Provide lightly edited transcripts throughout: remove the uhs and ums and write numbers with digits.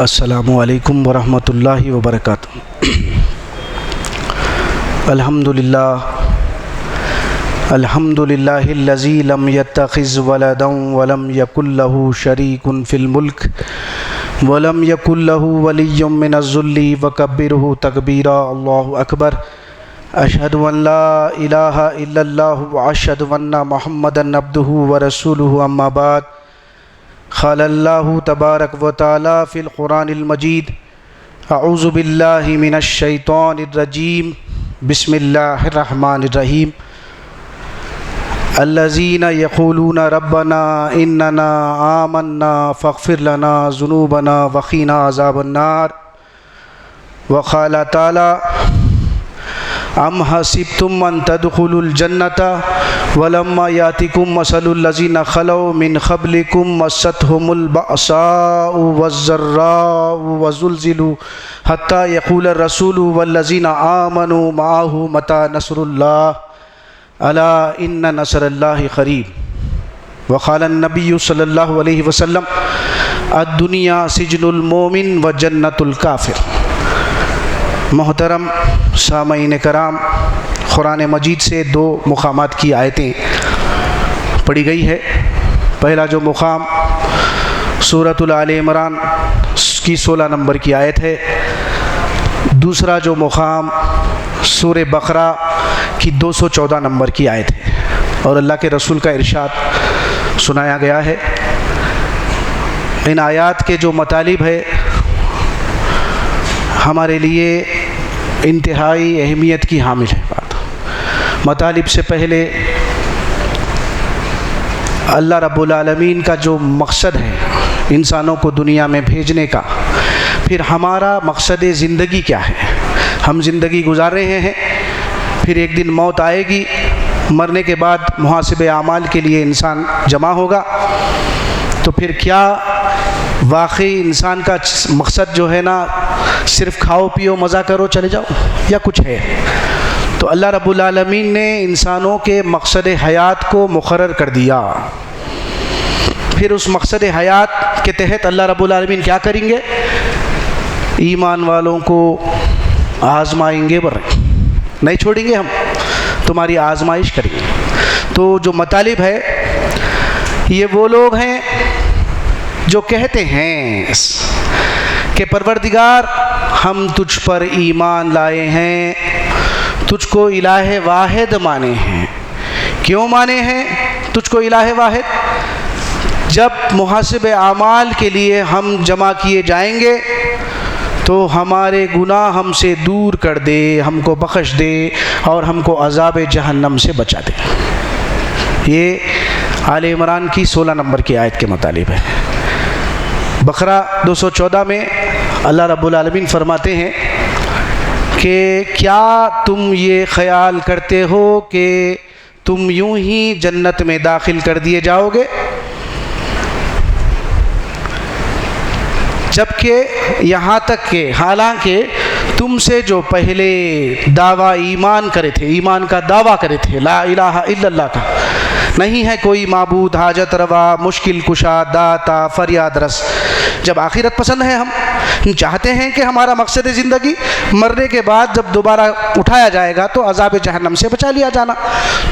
السلام علیکم ورحمۃ اللہ وبرکاتہ۔ الحمد للہ الذی لم یتخذ ولدا ولم یکن له شریک فی الملک ولم یکن له ولی من الذل وکبرہ تکبیرا۔ اللہ اکبر۔ اشہد ان لا الہ الا اللہ واشہد ان محمدا عبدہ ورسولہ، اما بعد۔ قال اللہ تبارک و تعالی فی القرآن المجید: اعوذ باللہ من الشیطان الرجیم، بسم اللہ الرحمن الرحیم۔ الذین یقولون ربنا اننا آمنا فاغفر لنا ذنوبنا وقنا عذاب النار۔ وقال تعالی: ام حسبتم ان تدخلوا الجنة ولما یاتکم مثل الذین خلوا من قبلکم مستهم البأساء والضراء وزلزلوا حتى یقول الرسول والذین آمنوا معه متى نصر اللہ الا ان نصر اللہ قریب۔ وقال النبی صلی اللہ علیہ وسلم: الدنیا سجن المومن وجنت الکافر۔ محترم سامعین کرام، قرآن مجید سے دو مقامات کی آیتیں پڑھی گئی ہے۔ پہلا جو مقام سورۃ آل عمران کی 16 نمبر کی آیت ہے، دوسرا جو مقام سورہ بقرہ کی 214 نمبر کی آیت ہے، اور اللہ کے رسول کا ارشاد سنایا گیا ہے۔ ان آیات کے جو مطالب ہے ہمارے لیے انتہائی اہمیت کی حامل ہے۔ مطالب سے پہلے اللہ رب العالمین کا جو مقصد ہے انسانوں کو دنیا میں بھیجنے کا، پھر ہمارا مقصد زندگی کیا ہے۔ ہم زندگی گزار رہے ہیں، پھر ایک دن موت آئے گی، مرنے کے بعد محاسبہ اعمال کے لیے انسان جمع ہوگا، تو پھر کیا واقعی انسان کا مقصد جو ہے نا صرف کھاؤ پیو مزہ کرو چلے جاؤ، یا کچھ ہے؟ تو اللہ رب العالمین نے انسانوں کے مقصد حیات کو مقرر کر دیا۔ پھر اس مقصد حیات کے تحت اللہ رب العالمین کیا کریں گے؟ ایمان والوں کو آزمائیں گے، نہیں چھوڑیں گے، ہم تمہاری آزمائش کریں گے۔ تو جو مطالب ہے یہ وہ لوگ ہیں جو کہتے ہیں کہ پروردگار ہم تجھ پر ایمان لائے ہیں، تجھ کو الہ واحد مانے ہیں۔ کیوں مانے ہیں تجھ کو الہ واحد؟ جب محاسب اعمال کے لیے ہم جمع کیے جائیں گے تو ہمارے گناہ ہم سے دور کر دے، ہم کو بخش دے، اور ہم کو عذاب جہنم سے بچا دے۔ یہ آل عمران کی 16 نمبر کی آیت کے مطالب ہے۔ بقرہ 214 میں اللہ رب العالمین فرماتے ہیں کہ کیا تم یہ خیال کرتے ہو کہ تم یوں ہی جنت میں داخل کر دیے جاؤ گے؟ جبکہ یہاں تک کہ حالانکہ تم سے جو پہلے دعویٰ ایمان کرے تھے، ایمان کا دعویٰ کرے تھے، لا الہ الا اللہ کا، نہیں ہے کوئی معبود حاجت روا مشکل کشا داتا فریاد رس، جب آخرت پسند ہے، ہم چاہتے ہیں کہ ہمارا مقصد زندگی مرنے کے بعد جب دوبارہ اٹھایا جائے گا تو عذاب جہنم سے بچا لیا جانا،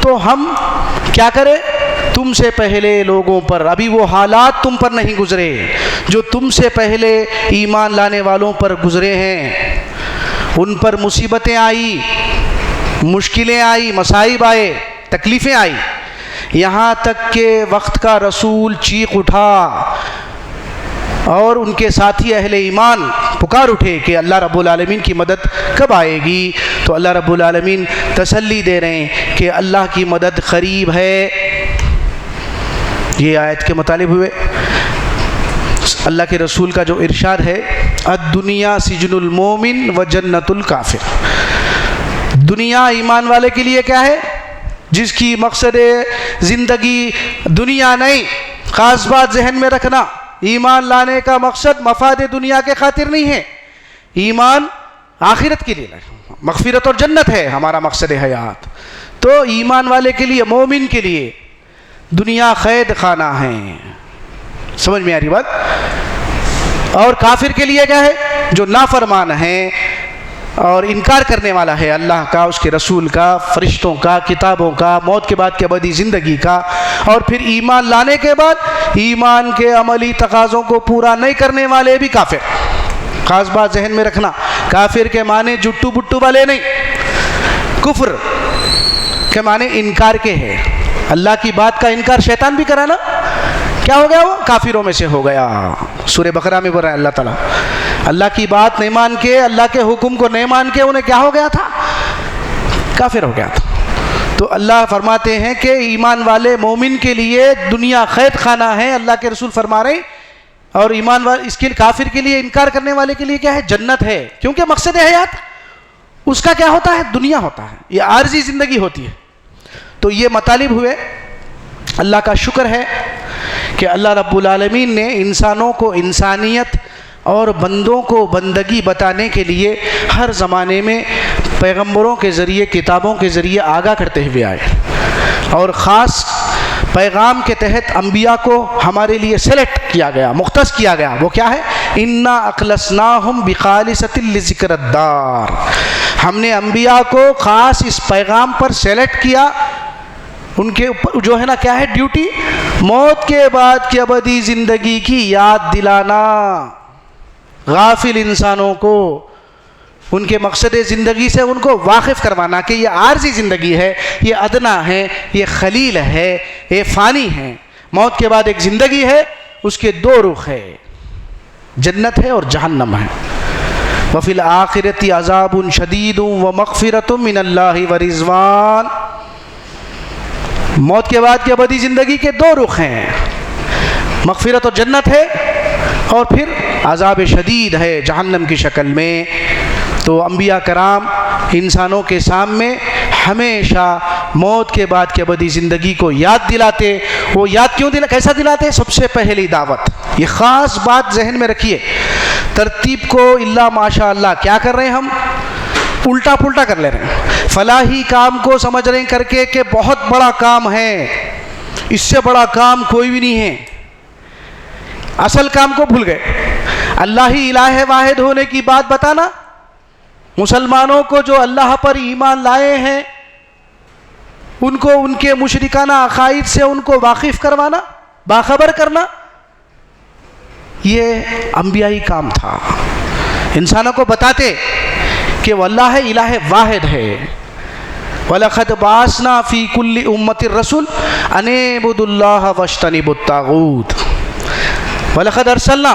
تو ہم کیا کریں؟ تم سے پہلے لوگوں پر ابھی وہ حالات تم پر نہیں گزرے جو تم سے پہلے ایمان لانے والوں پر گزرے ہیں۔ ان پر مصیبتیں آئی، مشکلیں آئی، مصائب آئے، تکلیفیں آئی، یہاں تک کہ وقت کا رسول چیخ اٹھا اور ان کے ساتھی اہل ایمان پکار اٹھے کہ اللہ رب العالمین کی مدد کب آئے گی؟ تو اللہ رب العالمین تسلی دے رہے ہیں کہ اللہ کی مدد قریب ہے۔ یہ آیت کے مطالب ہوئے۔ اللہ کے رسول کا جو ارشاد ہے، الدنیا سجن المومن وجنت الکافر، دنیا ایمان والے کے لیے کیا ہے؟ جس کی مقصد زندگی دنیا نہیں، خاص بات ذہن میں رکھنا، ایمان لانے کا مقصد مفاد دنیا کے خاطر نہیں ہے، ایمان آخرت کے لیے، مغفرت اور جنت ہے ہمارا مقصد حیات۔ تو ایمان والے کے لیے، مومن کے لیے دنیا قید خانہ ہے۔ سمجھ میں آ رہی بات؟ اور کافر کے لیے کیا ہے؟ جو نافرمان ہے اور انکار کرنے والا ہے اللہ کا، اس کے رسول کا، فرشتوں کا، کتابوں کا، موت کے بعد کی ابدی زندگی کا، اور پھر ایمان لانے کے بعد ایمان کے عملی تقاضوں کو پورا نہیں کرنے والے بھی کافر۔ خاص بات ذہن میں رکھنا، کافر کے معنی جٹو بٹو والے نہیں، کفر کے معنی انکار کے ہے۔ اللہ کی بات کا انکار شیطان بھی کرا نا، کیا ہو گیا؟ وہ کافروں میں سے ہو گیا۔ سورہ بقرہ میں بول رہا ہے اللہ تعالیٰ، اللہ کی بات نہیں مان کے، اللہ کے حکم کو نہیں مان کے انہیں کیا ہو گیا تھا؟ کافر ہو گیا تھا۔ تو اللہ فرماتے ہیں کہ ایمان والے مومن کے لیے دنیا قید خانہ ہے، اللہ کے رسول فرما رہے ہیں، اور ایمان والے اس کے کافر کے لیے، انکار کرنے والے کے لیے کیا ہے؟ جنت ہے، کیونکہ مقصد حیات اس کا کیا ہوتا ہے؟ دنیا ہوتا ہے، یہ عارضی زندگی ہوتی ہے۔ تو یہ مطالب ہوئے۔ اللہ کا شکر ہے کہ اللہ رب العالمین نے انسانوں کو انسانیت اور بندوں کو بندگی بتانے کے لیے ہر زمانے میں پیغمبروں کے ذریعے، کتابوں کے ذریعے آگاہ کرتے ہوئے آئے، اور خاص پیغام کے تحت انبیاء کو ہمارے لیے سلیکٹ کیا گیا، مختص کیا گیا۔ وہ کیا ہے؟ اِنَّا أَخْلَصْنَاهُمْ بِخَالِصَةٍ لِذِكْرِ الدَّارِ، ہم نے انبیاء کو خاص اس پیغام پر سلیکٹ کیا، ان کے اوپر جو ہے نا کیا ہے ڈیوٹی؟ موت کے بعد کی ابدی زندگی کی یاد دلانا، غافل انسانوں کو ان کے مقصد زندگی سے ان کو واقف کروانا کہ یہ عارضی زندگی ہے، یہ ادنا ہے، یہ خلیل ہے، یہ فانی ہے۔ موت کے بعد ایک زندگی ہے، اس کے دو رخ ہے، جنت ہے اور جہنم ہے۔ وَفِي الْآخِرَةِ عَذَابٌ شَدِيدٌ وَمَغْفِرَةٌ مِّنَ اللَّهِ وَرِضْوَانٌ۔ موت کے بعد کی ابدی زندگی کے دو رخ ہیں، مغفرت و جنت ہے، اور پھر عذاب شدید ہے جہنم کی شکل میں۔ تو انبیاء کرام انسانوں کے سامنے ہمیشہ موت کے بعد کی ابدی زندگی کو یاد دلاتے۔ وہ یاد کیوں کیسا دلاتے؟ سب سے پہلی دعوت، یہ خاص بات ذہن میں رکھیے، ترتیب کو اللہ ماشاء اللہ کیا کر رہے ہیں ہم؟ الٹا پلٹا کر لے رہے ہیں۔ فلاحی کام کو سمجھ رہے ہیں کر کے کہ بہت بڑا کام ہے، اس سے بڑا کام کوئی بھی نہیں ہے، اصل کام کو بھول گئے۔ اللہ ہی الہ واحد ہونے کی بات بتانا، مسلمانوں کو جو اللہ پر ایمان لائے ہیں ان کو ان کے مشرکانہ عقائد سے ان کو واقف کروانا، باخبر کرنا، یہ انبیائی کام تھا۔ انسانوں کو بتاتے کہ وہ اللہ الہ واحد ہے۔ وَلَقَدْ بَعَثْنَا فِي كُلِّ أُمَّةٍ رَسُولًا أَنِ اعْبُدُوا اللَّهَ وَاجْتَنِبُوا الطَّاغُوتَ۔ وَلَقَدْ أَرْسَلْنَا،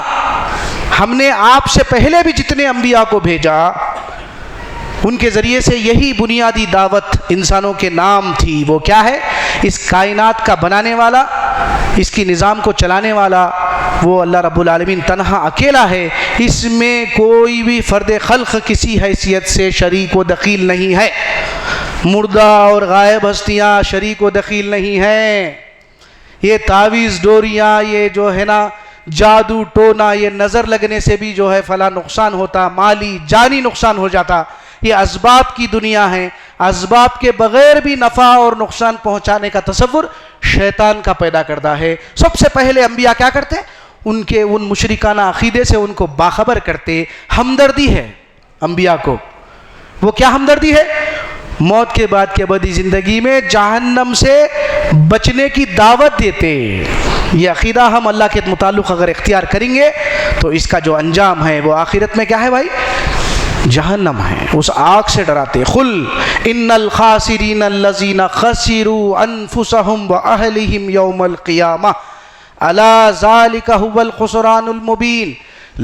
ہم نے آپ سے پہلے بھی جتنے انبیاء کو بھیجا ان کے ذریعے سے یہی بنیادی دعوت انسانوں کے نام تھی۔ وہ کیا ہے؟ اس کائنات کا بنانے والا، اس کی نظام کو چلانے والا وہ اللہ رب العالمین تنہا اکیلا ہے، اس میں کوئی بھی فرد خلق کسی حیثیت سے شریک و دخیل نہیں ہے، مردہ اور غائب ہستیاں شریک و دخیل نہیں ہیں، یہ تعویذ ڈوریاں، یہ جو ہے نا جادو ٹونا، یہ نظر لگنے سے بھی جو ہے فلاں نقصان ہوتا، مالی جانی نقصان ہو جاتا، یہ اسباب کی دنیا ہے، اسباب کے بغیر بھی نفع اور نقصان پہنچانے کا تصور شیطان کا پیدا کرتا ہے۔ سب سے پہلے انبیاء کیا کرتے؟ ان کے ان مشرکانہ عقیدے سے ان کو باخبر کرتے۔ ہمدردی ہے انبیاء کو، وہ کیا ہمدردی ہے؟ موت کے بعد کی ابدی زندگی میں جہنم سے بچنے کی دعوت دیتے۔ یہ عقیدہ ہم اللہ کے متعلق اگر اختیار کریں گے تو اس کا جو انجام ہے وہ آخرت میں کیا ہے بھائی؟ جہنم ہے، اس آگ سے ڈراتے۔ قل ان الخاسرین الذین خسروا انفسهم واہلہم یوم القیامہ الا ذلک هو الخسران المبین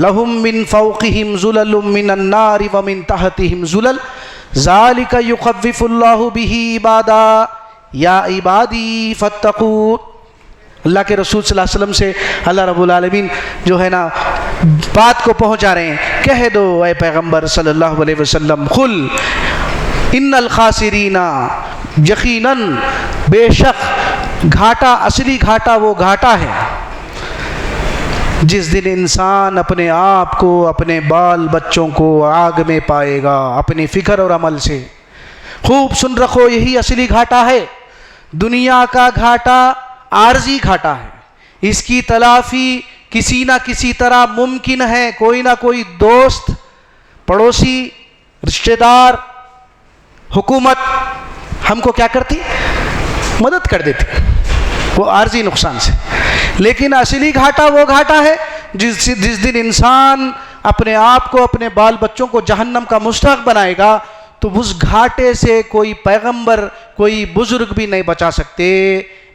لهم من فوقهم ظلل من النار ومن تحتهم ظلل ذلک یخوف اللہ به عبادا یا عبادی فاتقون۔ اللہ کے رسول صلی اللہ علیہ وسلم سے اللہ رب العالمین جو ہے نا بات کو پہنچا رہے ہیں، کہہ دو اے پیغمبر صلی اللہ علیہ وسلم، قل ان الخاسرین، یقیناً بے شک گھاٹا، اصلی گھاٹا وہ گھاٹا ہے جس دن انسان اپنے آپ کو، اپنے بال بچوں کو آگ میں پائے گا اپنی فکر اور عمل سے۔ خوب سن رکھو، یہی اصلی گھاٹا ہے۔ دنیا کا گھاٹا عارضی گھاٹا ہے، اس کی تلافی کسی نہ کسی طرح ممکن ہے کوئی نہ کوئی دوست، پڑوسی، رشتہ دار، حکومت ہم کو کیا کرتی؟ مدد کر دیتی وہ عارضی نقصان سے. لیکن اصلی گھاٹا وہ گھاٹا ہے جس دن انسان اپنے آپ کو، اپنے بال بچوں کو جہنم کا مستحق بنائے گا تو اس گھاٹے سے کوئی پیغمبر، کوئی بزرگ بھی نہیں بچا سکتے.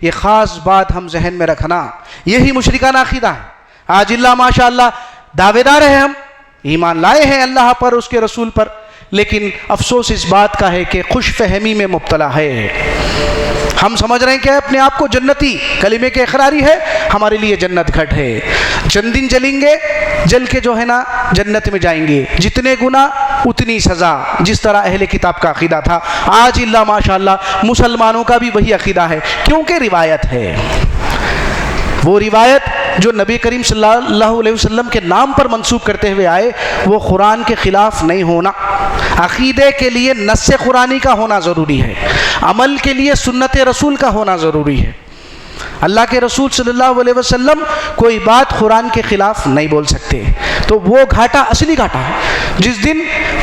یہ خاص بات ہم ذہن میں رکھنا. یہی مشرکانہ عقیدہ ہے. آج اللہ ماشاء اللہ دعوے دار ہیں، ہم ایمان لائے ہیں اللہ پر، اس کے رسول پر، لیکن افسوس اس بات کا ہے کہ خوش فہمی میں مبتلا ہے. ہم سمجھ رہے ہیں کہ اپنے آپ کو جنتی، کلمے کے اقراری ہے، ہمارے لیے جنت گھٹ ہے. چند دن جلیں گے، جل کے جو ہے نا جنت میں جائیں گے. جتنے گناہ اتنی سزا، جس طرح اہل کتاب کا عقیدہ تھا. آج اللہ ماشاءاللہ مسلمانوں کا بھی وہی عقیدہ ہے، کیونکہ روایت ہے. وہ روایت جو نبی کریم صلی اللہ علیہ وسلم کے نام پر منسوب کرتے ہوئے آئے، وہ قرآن کے خلاف نہیں ہونا. عقیدے کے لیے نص قرآنی کا ہونا ضروری ہے، عمل کے لیے سنت رسول کا ہونا ضروری ہے. اللہ کے رسول صلی اللہ علیہ وسلم کوئی بات قرآن کے خلاف نہیں بول سکتے. تو وہ گھاٹا اصلی گھاٹا ہے جس دن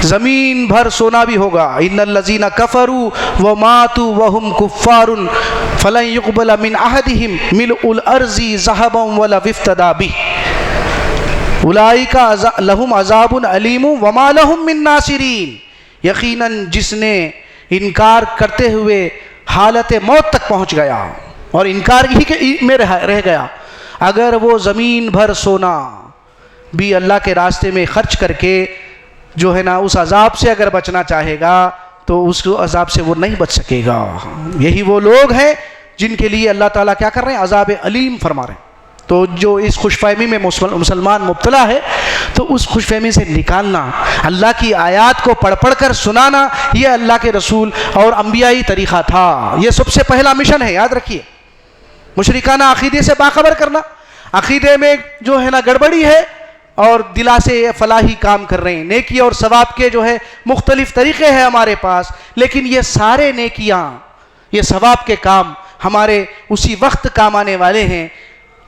زمین بھر سونا بھی ہوگا. ان الذین کفروا وماتوا وهم کفار فلن يقبل من احدهم ملء الارض ذهبا ولا افتدى به اولئک لهم عذاب علیم وما لهم من ناصرین. یقیناً جس نے انکار کرتے ہوئے حالت موت تک پہنچ گیا اور انکار ہی میں رہ گیا، اگر وہ زمین بھر سونا بھی اللہ کے راستے میں خرچ کر کے جو ہے نا اس عذاب سے اگر بچنا چاہے گا تو اس عذاب سے وہ نہیں بچ سکے گا. یہی وہ لوگ ہیں جن کے لیے اللہ تعالیٰ کیا کر رہے ہیں؟ عذاب علیم فرما رہے ہیں. تو جو اس خوش فہمی میں مسلمان مبتلا ہے تو اس خوش فہمی سے نکالنا، اللہ کی آیات کو پڑھ پڑھ کر سنانا، یہ اللہ کے رسول اور انبیائی طریقہ تھا. یہ سب سے پہلا مشن ہے، یاد رکھیے. مشرکانہ عقیدے سے باخبر کرنا، عقیدے میں جو ہے نا گڑبڑی ہے اور دلا سے فلاحی کام کر رہے ہیں. نیکی اور ثواب کے جو ہے مختلف طریقے ہیں ہمارے پاس، لیکن یہ سارے نیکیاں، یہ ثواب کے کام ہمارے اسی وقت کام آنے والے ہیں.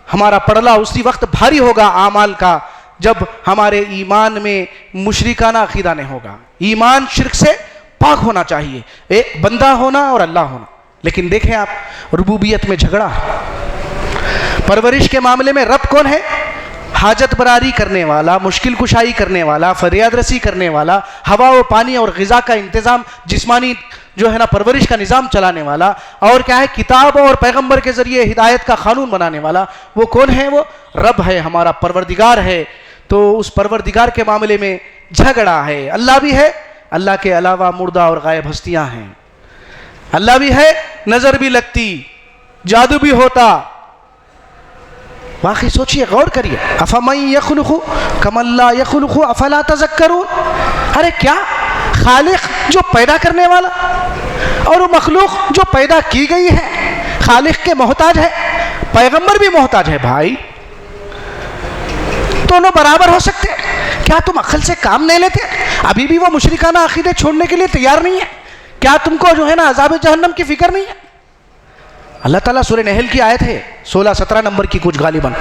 ہمارا پڑلا اسی وقت بھاری ہوگا اعمال کا جب ہمارے ایمان میں مشرکانہ عقیدہ نہیں ہوگا. ایمان شرک سے پاک ہونا چاہیے، ایک بندہ ہونا اور اللہ ہونا. لیکن دیکھیں آپ، ربوبیت میں جھگڑا. پرورش کے معاملے میں رب کون ہے؟ حاجت براری کرنے والا، مشکل کشائی کرنے والا، فریاد رسی کرنے والا، ہوا و پانی اور غذا کا انتظام، جسمانی جو ہے نا پرورش کا نظام چلانے والا، اور کیا ہے؟ کتاب اور پیغمبر کے ذریعے ہدایت کا قانون بنانے والا. وہ کون ہے؟ وہ رب ہے، ہمارا پروردگار ہے. تو اس پروردگار کے معاملے میں جھگڑا ہے. اللہ بھی ہے، اللہ کے علاوہ مردہ اور غائب ہستیاں ہیں. اللہ بھی ہے، نظر بھی لگتی، جادو بھی ہوتا. واقعی سوچئے، غور کریے. افمن یخلق کمن لا یخلق افلا تذکرون. ارے کیا خالق جو پیدا کرنے والا اور وہ مخلوق جو پیدا کی گئی ہے خالق کے محتاج ہے، پیغمبر بھی محتاج ہے. بھائی دونوں برابر ہو سکتے ہیں. کیا تم عقل سے کام نہیں لیتے؟ ابھی بھی وہ مشرکانہ عقیدے چھوڑنے کے لیے تیار نہیں ہے؟ کیا تم کو جو ہے نا عذاب جہنم کی فکر نہیں ہے؟ اللہ تعالیٰ سورہ نحل کی آیت ہے 16-17 نمبر کی کچھ غالباً.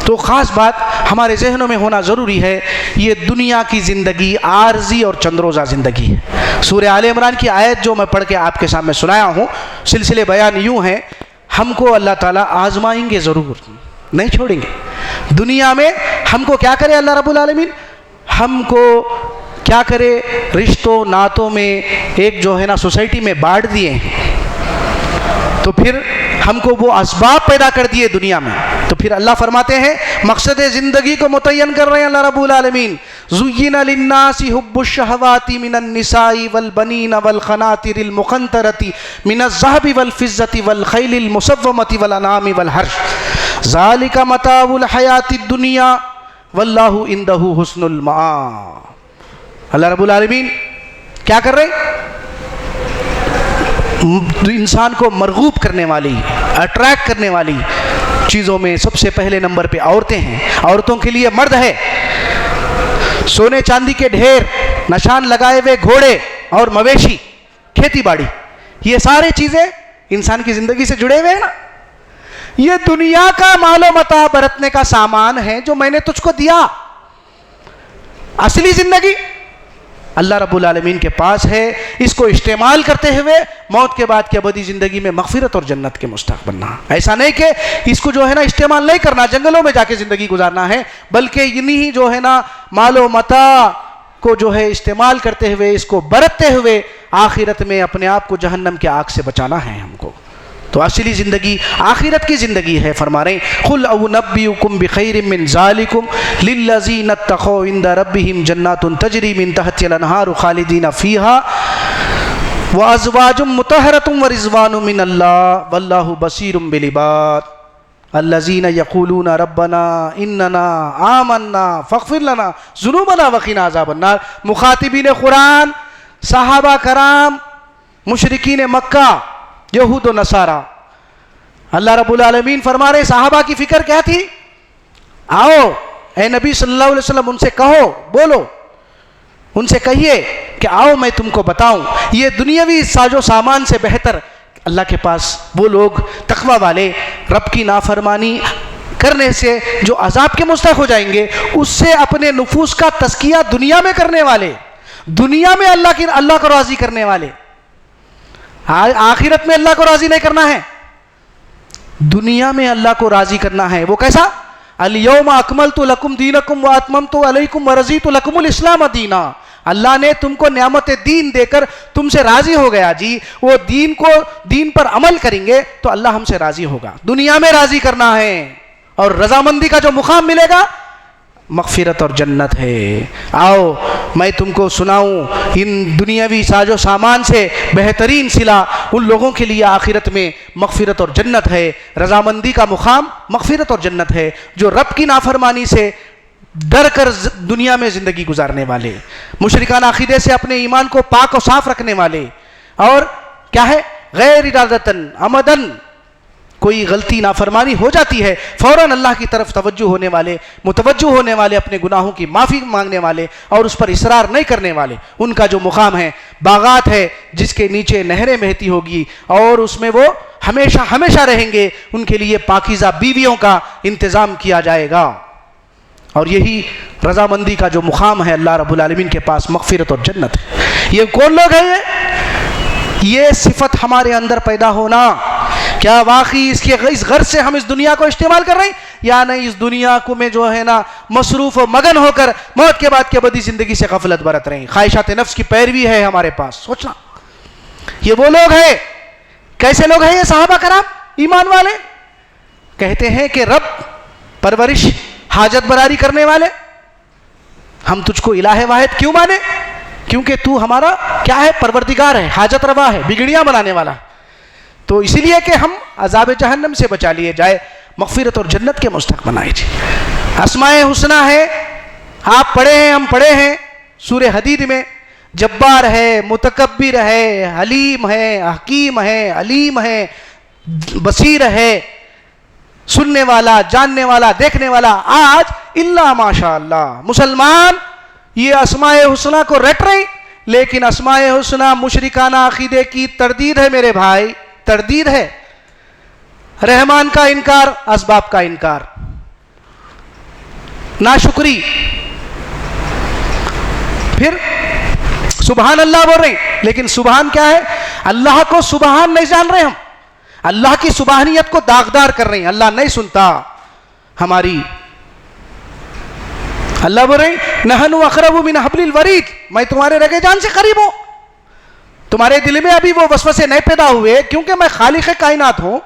تو خاص بات ہمارے ذہنوں میں ہونا ضروری ہے، یہ دنیا کی زندگی عارضی اور چند روزہ زندگی ہے. سورہ آل عمران کی آیت جو میں پڑھ کے آپ کے سامنے سنایا ہوں، سلسلے بیان یوں ہیں، ہم کو اللہ تعالیٰ آزمائیں گے، ضرور نہیں چھوڑیں گے. دنیا میں ہم کو کیا کرے اللہ رب العالمین؟ ہم کو کیا کرے؟ رشتوں ناتوں میں ایک جو ہے نا سوسائٹی میں بانٹ دیے ہیں. تو پھر ہم کو وہ اسباب پیدا کر دیے دنیا میں. تو پھر اللہ فرماتے ہیں مقصد زندگی کو متعین کر رہے ہیں اللہ رب العالمین. زُيِّنَ لِلنَّاسِ حُبُّ الشَّهَوَاتِ مِنَ النِّسَاءِ وَالْبَنِينَ وَالْقَنَاطِرِ الْمُقَنطَرَةِ مِنَ الذَّهَبِ وَالْفِضَّةِ وَالْخَيْلِ الْمُسَوَّمَةِ وَالْأَنْعَامِ وَالْحَرْثِ ذَلِكَ مَتَاعُ الْحَيَاةِ الدُّنْيَا وَاللَّهُ عِندَهُ حُسْنُ الْمَآبِ. اللہ رب العالمین کیا کر رہے ہیں؟ انسان کو مرغوب کرنے والی، اٹریکٹ کرنے والی چیزوں میں سب سے پہلے نمبر پہ عورتیں ہیں. عورتوں کے لیے مرد ہے. سونے چاندی کے ڈھیر، نشان لگائے ہوئے گھوڑے اور مویشی، کھیتی باڑی، یہ سارے چیزیں انسان کی زندگی سے جڑے ہوئے ہیں نا. یہ دنیا کا مال و متاع برتنے کا سامان ہے جو میں نے تجھ کو دیا. اصلی زندگی اللہ رب العالمین کے پاس ہے. اس کو استعمال کرتے ہوئے موت کے بعد کی ابدی زندگی میں مغفرت اور جنت کے مستحق بننا. ایسا نہیں کہ اس کو جو ہے نا استعمال نہیں کرنا, جنگلوں میں جا کے زندگی گزارنا ہے, بلکہ انہی جو ہے نا مال و متاع کو جو ہے استعمال کرتے ہوئے, اس کو برتتے ہوئے آخرت میں اپنے آپ کو جہنم کے آگ سے بچانا ہے ہم کو. تو اصلی زندگی آخرت کی زندگی ہے. فرما رہے ہیں قُلْ أُنَبِّئُكُمْ بِخَيْرٍ مِّن ذَلِكُمْ لِلَّذِينَ اتَّقَوْا عِندَ رَبِّهِمْ جَنَّاتٌ تَجْرِي مِن تَحْتِهَا الْأَنْهَارُ خَالِدِينَ فِيهَا وَأَزْوَاجٌ مُطَهَّرَةٌ وَرِضْوَانٌ مِّنَ اللَّهِ وَاللَّهُ بَصِيرٌ بِالْعِبَادِ الَّذِينَ يَقُولُونَ رَبَّنَا إِنَّنَا آمَنَّا فَاغْفِرْ لَنَا ذُنُوبَنَا وَقِنَا عَذَابَ النَّارِ. مخاطبین قرآن, صحابہ کرام, مشرکین مکہ, یہود و نصارہ. اللہ رب العالمین فرما رہے صحابہ کی فکر کیا تھی؟ آؤ اے نبی صلی اللہ علیہ وسلم ان سے کہو, بولو, ان سے کہیے کہ آؤ میں تم کو بتاؤں یہ دنیاوی ساز و سامان سے بہتر اللہ کے پاس وہ لوگ تقوی والے رب کی نافرمانی کرنے سے جو عذاب کے مستحق ہو جائیں گے, اس سے اپنے نفوس کا تزکیہ دنیا میں کرنے والے, دنیا میں اللہ کو راضی کرنے والے. آخرت میں اللہ کو راضی نہیں کرنا ہے, دنیا میں اللہ کو راضی کرنا ہے. وہ کیسا؟ الیوم اکملت لکم دینکم واتممت علیکم ورضیت لکم الاسلام دینا. اللہ نے تم کو نعمت دین دے کر تم سے راضی ہو گیا جی. وہ دین پر عمل کریں گے تو اللہ ہم سے راضی ہوگا. دنیا میں راضی کرنا ہے, اور رضامندی کا جو مقام ملے گا مغفرت اور جنت ہے. آؤ میں تم کو سناؤں ان دنیاوی ساز و سامان سے بہترین صلہ ان لوگوں کے لیے آخرت میں مغفرت اور جنت ہے. رضامندی کا مقام مغفرت اور جنت ہے. جو رب کی نافرمانی سے ڈر کر دنیا میں زندگی گزارنے والے, مشرکانہ عقیدے سے اپنے ایمان کو پاک و صاف رکھنے والے, اور کیا ہے غیر ارادتاً عمدن کوئی غلطی نافرمانی ہو جاتی ہے فوراً اللہ کی طرف متوجہ ہونے والے, اپنے گناہوں کی معافی مانگنے والے اور اس پر اصرار نہیں کرنے والے, ان کا جو مقام ہے باغات ہے جس کے نیچے نہریں بہتی ہوگی اور اس میں وہ ہمیشہ ہمیشہ رہیں گے. ان کے لیے پاکیزہ بیویوں کا انتظام کیا جائے گا. اور یہی رضامندی کا جو مقام ہے اللہ رب العالمین کے پاس مغفرت اور جنت ہے. یہ کون لوگ ہیں؟ یہ صفت ہمارے اندر پیدا ہونا, کیا واقعی اس غرض سے ہم اس دنیا کو استعمال کر رہے ہیں یا نہیں اس دنیا کو میں جو ہے نا مصروف و مگن ہو کر موت کے بعد کی ابدی زندگی سے غفلت برت رہے ہیں. خواہشات نفس کی پیروی ہے ہمارے پاس. سوچنا یہ وہ لوگ ہیں. کیسے لوگ ہیں یہ صحابہ کرام ایمان والے؟ کہتے ہیں کہ رب پرورش حاجت براری کرنے والے, ہم تجھ کو الہ واحد کیوں مانے؟ کیونکہ تو ہمارا کیا ہے پروردگار ہے, حاجت روا ہے, بگڑیاں بنانے والا. تو اسی لیے کہ ہم عذاب جہنم سے بچا لیے جائے, مغفرت اور جنت کے مستحق بنائے جائے. اسماء حسنہ ہے, آپ پڑھے ہیں, ہم پڑھے ہیں سورہ حدید میں. جبار ہے, متکبر ہے, حلیم ہے, حکیم ہے, علیم ہے, بصیر ہے, سننے والا, جاننے والا, دیکھنے والا. آج اللہ ماشاء اللہ مسلمان یہ اسماء حسنہ کو رٹ رہے, لیکن اسماء حسنہ مشرکانہ عقیدے کی تردید ہے میرے بھائی, تردید ہے. رحمان کا انکار, اسباب کا انکار, ناشکری. پھر سبحان اللہ بول رہے ہیں, لیکن سبحان کیا ہے؟ اللہ کو سبحان نہیں جان رہے ہم, اللہ کی سبحانیت کو داغدار کر رہے ہیں. اللہ نہیں سنتا ہماری. اللہ بول رہے ہیں نحن اقرب من حبل الورید, میں تمہارے رگے جان سے قریب ہوں. تمہارے دل میں ابھی وہ وسوسے نہیں پیدا ہوئے کیونکہ میں خالق کائنات ہوں,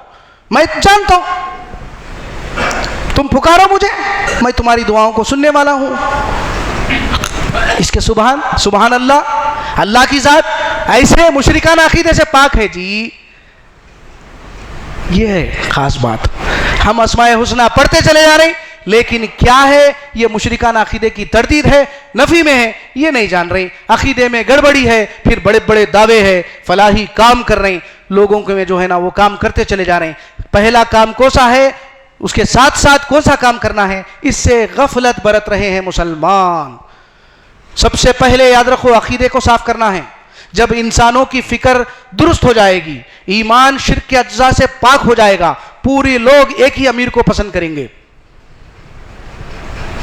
میں جانتا ہوں. تم پکارو مجھے, میں تمہاری دعاؤں کو سننے والا ہوں. اس کے سبحان اللہ, اللہ کی ذات ایسے مشرکانہ عقیدے سے پاک ہے جی. یہ ہے خاص بات. ہم اسماء حسنہ پڑھتے چلے جا رہے ہیں, لیکن کیا ہے یہ مشرکانہ عقیدے کی تردید ہے, نفی میں ہے, یہ نہیں جان رہے. عقیدے میں گڑبڑی ہے, پھر بڑے بڑے دعوے ہیں, فلاحی کام کر رہے ہیں, لوگوں کے میں جو ہے نا وہ کام کرتے چلے جا رہے ہیں. پہلا کام کون سا ہے, اس کے ساتھ ساتھ کون سا کام کرنا ہے, اس سے غفلت برت رہے ہیں مسلمان. سب سے پہلے یاد رکھو عقیدے کو صاف کرنا ہے. جب انسانوں کی فکر درست ہو جائے گی، ایمان شرک کے اجزاء سے پاک ہو جائے گا، پوری لوگ ایک ہی امیر کو پسند کریں گے،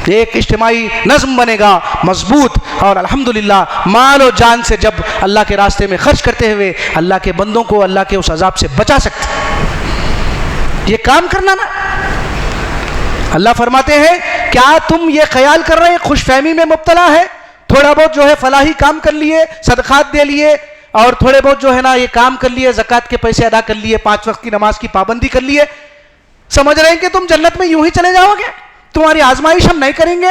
ایک اجتماعی نظم بنے گا مضبوط، اور الحمدللہ مال و جان سے جب اللہ کے راستے میں خرچ کرتے ہوئے اللہ کے بندوں کو اللہ کے اس عذاب سے بچا سکتے۔ یہ کام کرنا نا، اللہ فرماتے ہیں کیا تم یہ خیال کر رہے ہیں خوش فہمی میں مبتلا ہے، تھوڑا بہت جو ہے فلاحی کام کر لیے، صدقات دے لیے، اور تھوڑے بہت جو ہے نا یہ کام کر لیے، زکوٰۃ کے پیسے ادا کر لیے، 5 وقت کی نماز کی پابندی کر لیے، سمجھ رہے ہیں کہ تم جنت میں یوں ہی چلے جاؤ گے، تمہاری آزمائش ہم نہیں کریں گے؟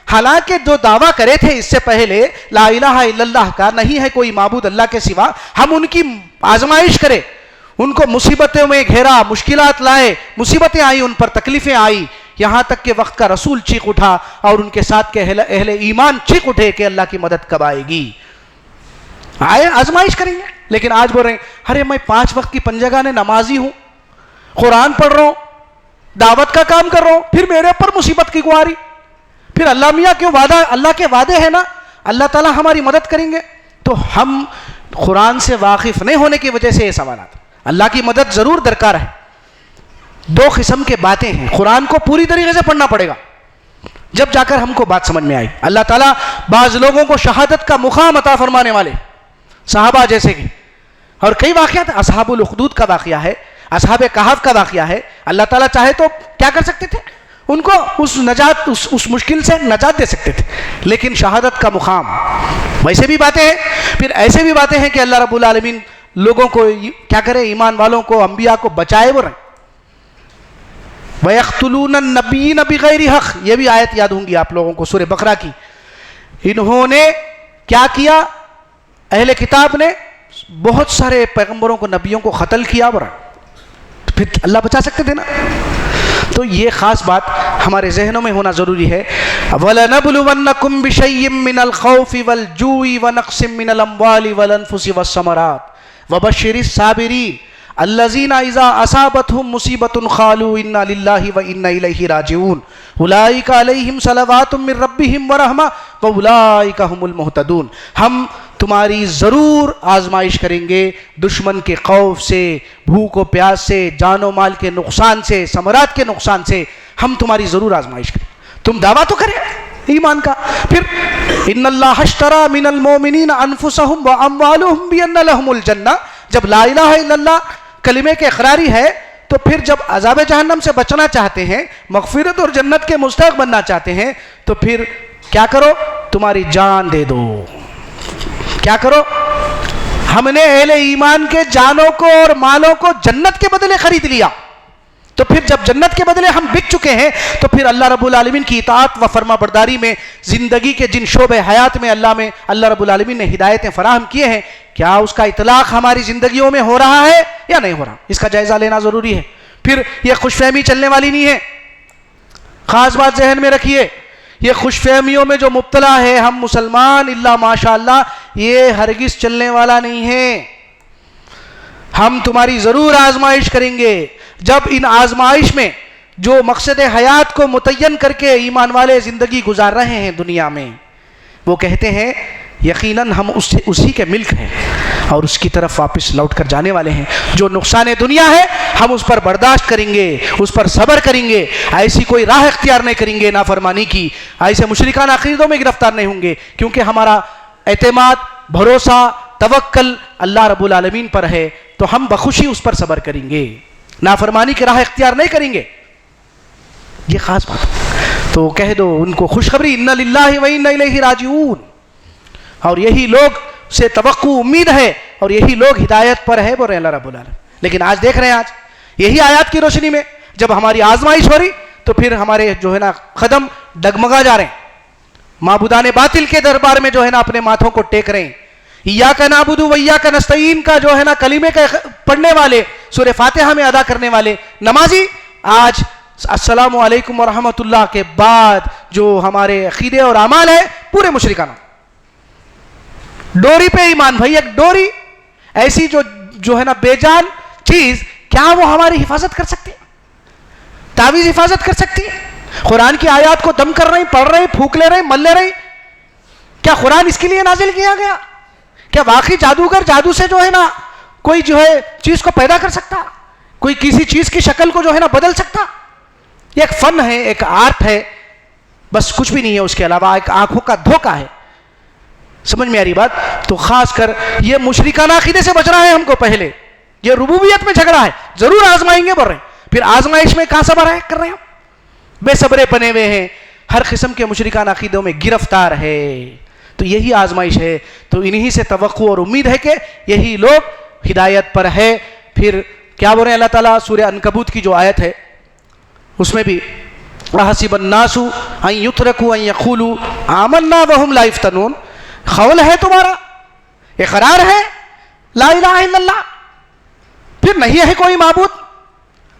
حالانکہ جو دعویٰ کرے تھے اس سے پہلے لا الہ الا اللہ کا، نہیں ہے کوئی معبود اللہ کے سوا، ہم ان کی آزمائش کرے، ان کو مصیبتوں میں گھیرا، مشکلات لائے، مصیبتیں آئی، ان پر تکلیفیں آئی، یہاں تک کہ وقت کا رسول چیخ اٹھا اور ان کے ساتھ کے اہل ایمان چیخ اٹھے کہ اللہ کی مدد کب آئے گی، آئے آزمائش کریں گے۔ لیکن آج بول رہے ہیں ارے میں 5 وقت کی پنجگانے نمازی ہوں، قرآن پڑھ رہا ہوں، دعوت کا کام کر رہا ہوں، پھر میرے اوپر مصیبت کی گواری، پھر اللہ میاں کیوں وعدہ، اللہ کے وعدے ہیں نا اللہ تعالیٰ ہماری مدد کریں گے۔ تو ہم قرآن سے واقف نہیں ہونے کی وجہ سے یہ سوالات، اللہ کی مدد ضرور درکار ہے۔ 2 قسم کے باتیں ہیں، قرآن کو پوری طریقے سے پڑھنا پڑے گا جب جا کر ہم کو بات سمجھ میں آئی۔ اللہ تعالیٰ بعض لوگوں کو شہادت کا مقام عطا فرمانے والے، صحابہ جیسے کہ، اور کئی واقعات، اصحاب الاخدود کا واقعہ ہے، اصحاب کہف کا واقعہ ہے، اللہ تعالیٰ چاہے تو کیا کر سکتے تھے، ان کو اس مشکل سے نجات دے سکتے تھے، لیکن شہادت کا مقام، ویسے بھی باتیں ہیں، پھر ایسے بھی باتیں ہیں کہ اللہ رب العالمین لوگوں کو کیا کرے، ایمان والوں کو، انبیاء کو بچائے وہ رہے۔ وَيَقْتُلُونَ النَّبِيِّينَ بِغَيْرِ حَقٍّ، یہ بھی آیت یاد ہوں گی آپ لوگوں کو، سورہ بقرہ کی۔ انہوں نے کیا کیا، اہل کتاب نے بہت سارے پیغمبروں کو، نبیوں کو قتل کیا، پھر اللہ بچا سکتے تھے نا۔ تو یہ خاص بات ہمارے ذہنوں میں ہونا ضروری ہے۔ وَلَنَبْلُوَنَّكُمْ بِشَيْءٍ مِّنَ الْخَوْفِ وَالْجُوعِ وَنَقْصٍ مِّنَ الْأَمْوَالِ وَالْأَنفُسِ وَالثَّمَرَاتِ وَبَشِّرِ الصَّابِرِينَ الَّذِينَ إِذَا أَصَابَتْهُمْ مُصِيبَةٌ قَالُوا إِنَّا لِلَّهِ وَإِنَّا إِلَيْهِ رَاجِعُونَ أُولَٰئِكَ عَلَيْهِمْ صَلَوَاتٌ مِّن رَّبِّهِمْ وَرَحْمَةٌ وَأُولَٰئِكَ هُمُ الْمُهْتَدُونَ۔ ہم تمہاری ضرور آزمائش کریں گے، دشمن کے خوف سے، بھوک و پیاس سے، جان و مال کے نقصان سے، ثمرات کے نقصان سے ہم تمہاری ضرور آزمائش کریں۔ تم دعویٰ تو کریں ایمان کا، پھر ان اللہ اشترى من المؤمنین انفسهم واموالهم بان لهم الجنہ، جب لا الہ الا اللہ کلمے کے اقراری ہے تو پھر جب عذاب جہنم سے بچنا چاہتے ہیں، مغفرت اور جنت کے مستحق بننا چاہتے ہیں، تو پھر کیا کرو، تمہاری جان دے دو۔ کیا کرو، ہم نے اہل ایمان کے جانوں کو اور مالوں کو جنت کے بدلے خرید لیا، تو پھر جب جنت کے بدلے ہم بک چکے ہیں تو پھر اللہ رب العالمین کی اطاعت و فرما برداری میں، زندگی کے جن شعبے حیات میں اللہ رب العالمین نے ہدایتیں فراہم کیے ہیں، کیا اس کا اطلاق ہماری زندگیوں میں ہو رہا ہے یا نہیں ہو رہا، اس کا جائزہ لینا ضروری ہے۔ پھر یہ خوش فہمی چلنے والی نہیں ہے، خاص بات ذہن میں رکھیے، یہ خوش فہمیوں میں جو مبتلا ہے ہم مسلمان الا ماشاء اللہ، یہ ہرگز چلنے والا نہیں ہے۔ ہم تمہاری ضرور آزمائش کریں گے، جب ان آزمائش میں جو مقصد حیات کو متعین کر کے ایمان والے زندگی گزار رہے ہیں دنیا میں، وہ کہتے ہیں یقیناً ہم اسی کے ملک ہیں اور اس کی طرف واپس لوٹ کر جانے والے ہیں۔ جو نقصان دنیا ہے ہم اس پر برداشت کریں گے، اس پر صبر کریں گے، ایسی کوئی راہ اختیار نہیں کریں گے نافرمانی کی، ایسے مشرکانہ عقیدوں میں گرفتار نہیں ہوں گے، کیونکہ ہمارا اعتماد، بھروسہ، توکل اللہ رب العالمین پر ہے، تو ہم بخوشی اس پر صبر کریں گے، نافرمانی کی راہ اختیار نہیں کریں گے۔ یہ خاص بات، تو کہہ دو ان کو خوشخبری، اِنَّ لِلَّهِ وَإِنَّا إِلَيْهِ رَاجِعُونَ، اور یہی لوگ سے توقع امید ہے اور یہی لوگ ہدایت پر ہے، بول رہے ہیں اللہ رب العالمین۔ لیکن آج دیکھ رہے ہیں، آج یہی آیات کی روشنی میں جب ہماری آزمائش ہو رہی تو پھر ہمارے جو ہے نا قدم ڈگمگا جا رہے ہیں، معبودان باطل کے دربار میں جو ہے نا اپنے ماتھوں کو ٹیک رہے ہیں۔ ایاک نعبد و ایاک نستعین کا جو ہے نا کلمے کا پڑھنے والے، سورہ فاتحہ میں ادا کرنے والے نمازی، آج السلام علیکم ورحمۃ اللہ کے بعد جو ہمارے عقیدے اور اعمال ہیں پورے مشرکانہ، ڈوری پہ ایمان، بھائی ایک ڈوری ایسی جو ہے نا بے جان چیز، کیا وہ ہماری حفاظت کر سکتی ہے؟ تعویذ حفاظت کر سکتی ہے؟ قرآن کی آیات کو دم کر رہی، پڑھ رہی، پھونک لے رہی، مل لے رہی، کیا قرآن اس کے لیے نازل کیا گیا؟ کیا واقعی جادوگر جادو سے جو ہے نا کوئی جو ہے چیز کو پیدا کر سکتا؟ کوئی کسی چیز کی شکل کو جو ہے نا بدل سکتا؟ یہ ایک فن ہے، ایک آرٹ ہے، بس کچھ بھی نہیں ہے اس کے علاوہ، ایک آنکھوں کا دھوکہ ہے. سمجھ میں آ رہی بات؟ تو خاص کر یہ مشرکانہ عقیدے سے بچنا ہے ہم کو. پہلے یہ ربوبیت میں جھگڑا ہے، ضرور آزمائیں گے بول رہے ہیں، پھر آزمائش میں کہاں صبر ہے کر رہے ہیں؟ بے صبرے بنے ہوئے ہیں، ہر قسم کے مشرکانہ عقیدوں میں گرفتار ہے. تو یہی آزمائش ہے. تو انہی سے توقع اور امید ہے کہ یہی لوگ ہدایت پر ہے. پھر کیا بول رہے ہیں اللہ تعالیٰ؟ سورہ عنکبوت کی جو آیت ہے اس میں بھی احسب الناس ان یترکوا ان یقولوا آمنا وهم لا یفتنون. قول ہے تمہارا، اقرار ہے لا الہ الا اللہ، پھر نہیں ہے کوئی معبود،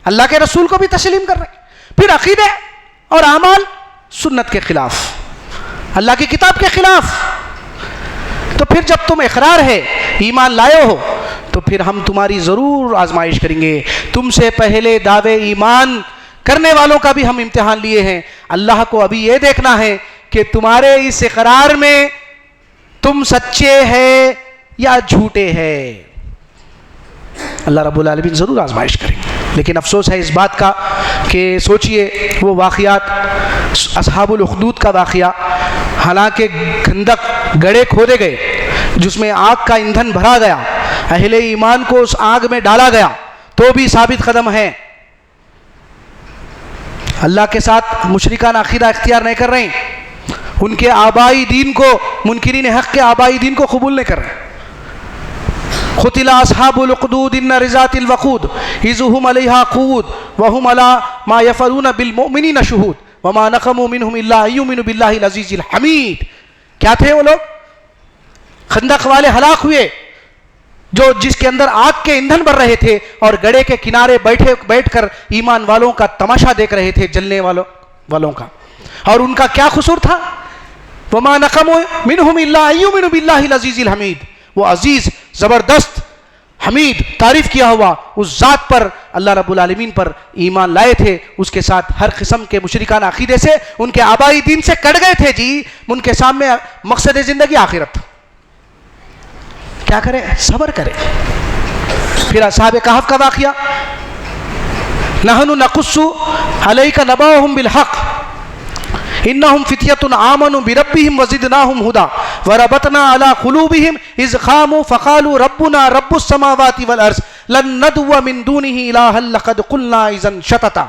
اللہ کے رسول کو بھی تسلیم کر رہے ہیں، پھر عقیدے اور اعمال سنت کے خلاف، اللہ کی کتاب کے خلاف. تو پھر جب تم اقرار ہے، ایمان لائے ہو، تو پھر ہم تمہاری ضرور آزمائش کریں گے. تم سے پہلے دعوے ایمان کرنے والوں کا بھی ہم امتحان لیے ہیں. اللہ کو ابھی یہ دیکھنا ہے کہ تمہارے اس اقرار میں تم سچے ہیں یا جھوٹے ہیں. اللہ رب العالمین ضرور آزمائش کریں گے. لیکن افسوس ہے اس بات کا کہ سوچئے وہ واقعات، اصحاب الاخدود کا واقعہ، حالانکہ خندق گڑھے کھودے گئے جس میں آگ کا ایندھن بھرا گیا، اہل ایمان کو اس آگ میں ڈالا گیا، تو بھی ثابت قدم ہیں، اللہ کے ساتھ مشرکانہ عقیدہ اختیار نہیں کر رہے ہیں، ان کے آبائی دین کو، منکرین حق کے آبائی دین کو قبول نہیں کر رہے. قتل اصحاب الاخدود النار ذات الوقود اذ هم علیہا قعود وهم على ما یفعلون بالمؤمنین شہود وما نقموا منهم الا ان یؤمنوا باللہ العزیز الحمید. کیا تھے وہ لوگ؟ خندق والے ہلاک ہوئے جو جس کے اندر آگ کے ایندھن بھر رہے تھے اور گڑھے کے کنارے بیٹھ کر ایمان والوں کا تماشا دیکھ رہے تھے، جلنے والوں کا. اور ان کا کیا قصور تھا؟ وما نقموا منهم الا ان یؤمنوا باللہ العزیز الحمید. وہ عزیز، زبردست، حمید، تعریف کیا ہوا اس ذات پر، اللہ رب العالمین پر ایمان لائے تھے. اس کے ساتھ ہر قسم کے مشرکانہ عقیدے سے، ان کے آبائی دین سے کٹ گئے تھے. جی ان کے سامنے مقصد زندگی آخرت تھا. کیا کرے؟ صبر کرے. پھر اصحاب کہف کا واقعہ، نحن نقص علیک نبأهم بالحق انہم فتیۃ آمنوا بربہم وزدناہم ہدی وربطنا علی قلوبہم اذ قاموا فقالوا ربنا رب السماوات والارض لن ندعو من دونہ الہا لقد قلنا اذا شططا.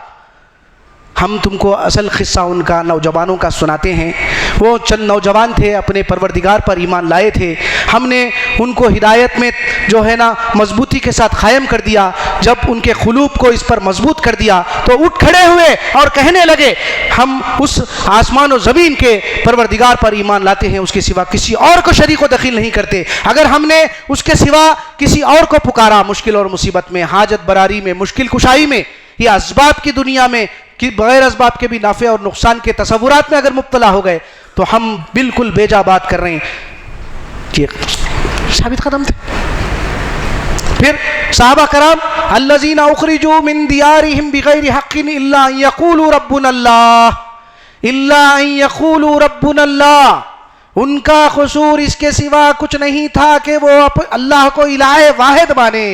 ہم تم کو اصل قصہ ان کا، نوجوانوں کا سناتے ہیں. وہ چند نوجوان تھے، اپنے پروردگار پر ایمان لائے تھے. ہم نے ان کو ہدایت میں جو ہے نا مضبوطی کے ساتھ قائم کر دیا. جب ان کے قلوب کو اس پر مضبوط کر دیا تو اٹھ کھڑے ہوئے اور کہنے لگے ہم اس آسمان و زمین کے پروردگار پر ایمان لاتے ہیں، اس کے سوا کسی اور کو شریک و دخیل نہیں کرتے. اگر ہم نے اس کے سوا کسی اور کو پکارا مشکل اور مصیبت میں، حاجت براری میں، مشکل کشائی میں، یا اسباب کی دنیا میں کہ بغیر اسباب کے بھی نافع اور نقصان کے تصورات میں اگر مبتلا ہو گئے، تو ہم بالکل بیجا بات کر رہے ہیں. یہ ثابت قدم تھے. پھر صحابہ کرام الذین اخرجوا من دیارہم بغیر حق الا ان یقولوا ربنا اللہ، الا ان یقولوا ربنا اللہ. ان کا قصور اس کے سوا کچھ نہیں تھا کہ وہ اللہ کو الہ واحد مانے.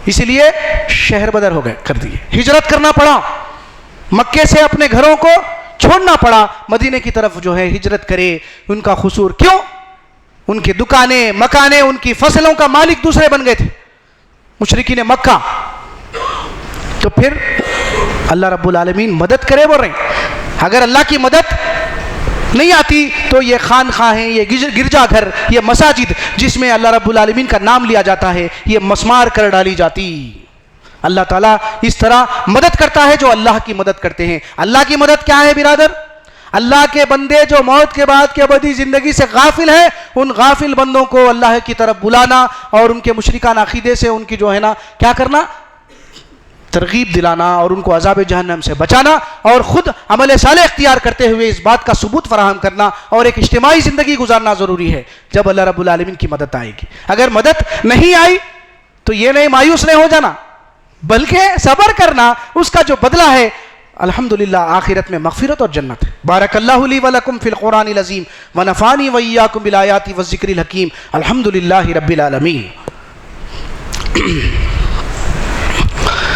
اسی لیے شہر بدر ہو گئے، کر دیے، ہجرت کرنا پڑا، مکے سے اپنے گھروں کو چھوڑنا پڑا، مدینے کی طرف جو ہے ہجرت کرے. ان کا قصور کیوں؟ ان کی دکانیں، مکانیں، ان کی فصلوں کا مالک دوسرے بن گئے تھے مشرکین مکہ. تو پھر اللہ رب العالمین مدد کرے بول رہے ہیں. اگر اللہ کی مدد نہیں آتی تو یہ خانقاہیں، یہ گرجا گھر، یہ مساجد جس میں اللہ رب العالمین کا نام لیا جاتا ہے، یہ مسمار کر ڈالی جاتی. اللہ تعالیٰ اس طرح مدد کرتا ہے جو اللہ کی مدد کرتے ہیں. اللہ کی مدد کیا ہے برادر؟ اللہ کے بندے جو موت کے بعد کی ابدی زندگی سے غافل ہیں، ان غافل بندوں کو اللہ کی طرف بلانا اور ان کے مشرکانہ عقیدے سے ان کی جو ہے نا کیا کرنا، ترغیب دلانا اور ان کو عذاب جہنم سے بچانا، اور خود عمل صالح اختیار کرتے ہوئے اس بات کا ثبوت فراہم کرنا اور ایک اجتماعی زندگی گزارنا ضروری ہے. جب اللہ رب العالمین کی مدد آئے گی. اگر مدد نہیں آئی تو یہ نہیں مایوس نہیں ہو جانا، بلکہ صبر کرنا، اس کا جو بدلہ ہے الحمدللہ آخرت میں مغفرت اور جنت ہے۔ بارک اللہ لی ولکم فی القرآن العظیم ونفعنی وإیاکم بالآیات والذکر الحکیم۔ الحمدللہ رب العالمین۔